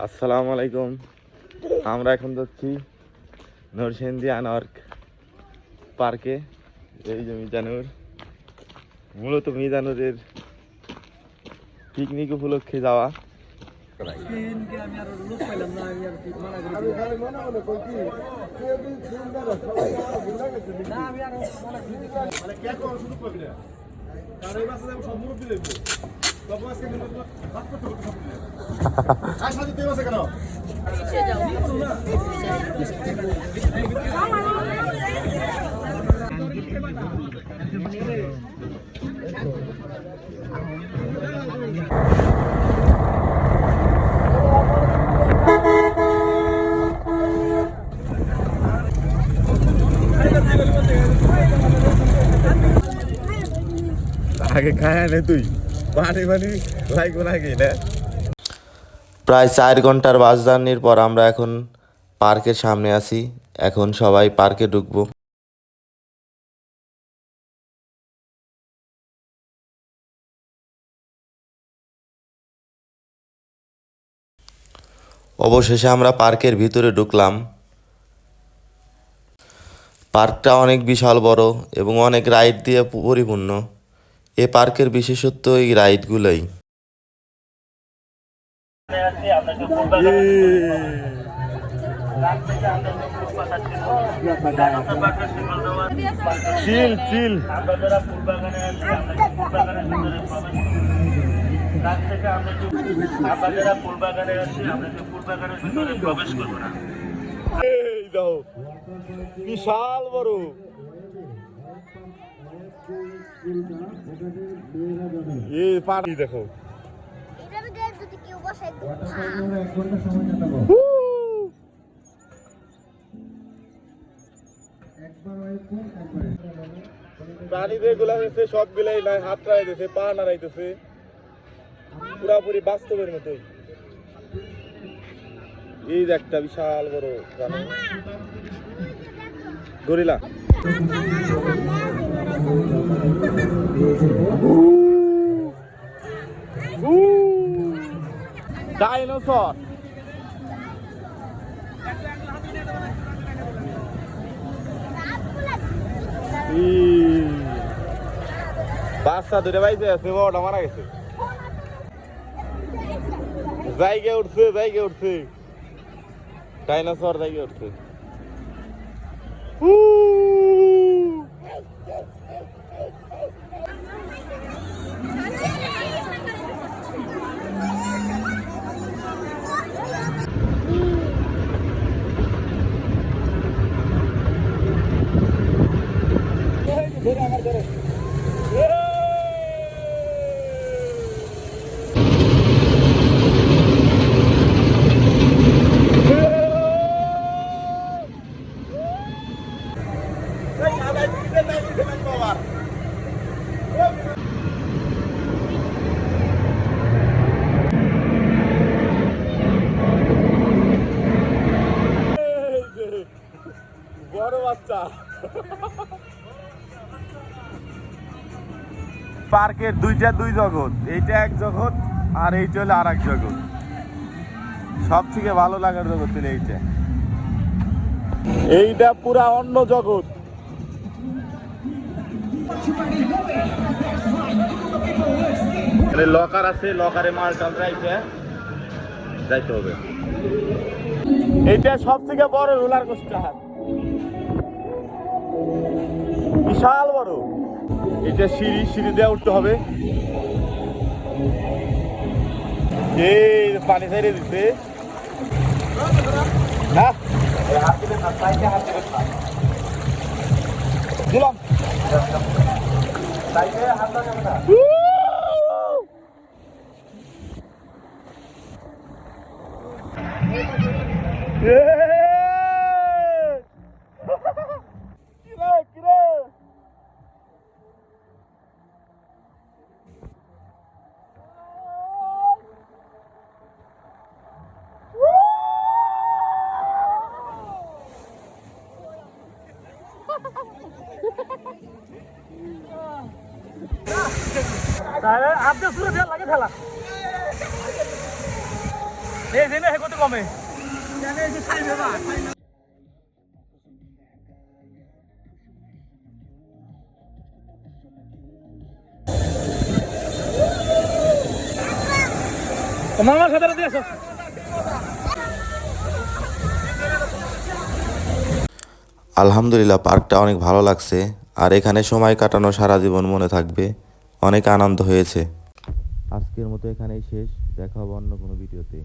আসসালামু আলাইকুম। আমরা এখন যাচ্ছি নরসিংদী আনওয়ার্ক পার্কে। এই যে মিজানুর, মূলত মিজানুরের পিকনিক উপলক্ষে যাওয়া। আগে খায় না তুই পানি পানি লাগবে নাকি না? প্রায় 4 ঘন্টার বাস জার্নির পর আমরা এখন পার্কের সামনে আছি। এখন সবাই পার্কে ঢুকবো। অবশেষে আমরা পার্কের ভিতরে ঢুকলাম। পার্কটা অনেক বিশাল বড় এবং অনেক রাইড দিয়ে পরিপূর্ণ। এ পার্কের বিশেষত্ব এই রাইডগুলোই। চিল চিল বিশাল বড়। এই পানি দেখো। প্রাণী যেগুলা হয়েছে সবগুলাই নাই, হাত নাড়াইতেছে, পা নাড়াইতেছে, পুরাপুরি বাস্তবের মতোই। এই যে একটা বিশাল বড় গরিলা। ডাইনোসর। বাচ্চা দুটো বাইতে আছে, বড়টা মারা গেছে। জায়গা উঠছে, জায়গা উঠছে, ডাইনোসর জায়গা উঠছে। বড় বাচ্চা। পার্কের দুই জগৎ, এইটা এক জগৎ আর এইটা হলো আর এক জগৎ। সব থেকে ভালো লাগার জগৎ হলো এইটা। এইটা পুরা অন্য জগৎ। লকার আছে, লকারে মাল টাল যাইতে হবে। এইটা সব থেকে বড় রোলার কোস্টার, বিশাল বড়। এটা সিঁড়ি দিয়ে উঠতে হবে। এই পানি ছেড়ে দিচ্ছে না, দিলাম। আপনি শুরু দেওয়ার লাগে ঠেলা এই দিনে হেগোতে কমে মামার সাথে দিয়েছ আলহামদুলিল্লাহ, পার্কটা অনেক ভালো লাগছে। আর এখানে সময় কাটানো সারা জীবন মনে থাকবে। অনেক আনন্দ হয়েছে। আজকের মতো এখানেই শেষ। দেখা হবে অন্য কোনো ভিডিওতে।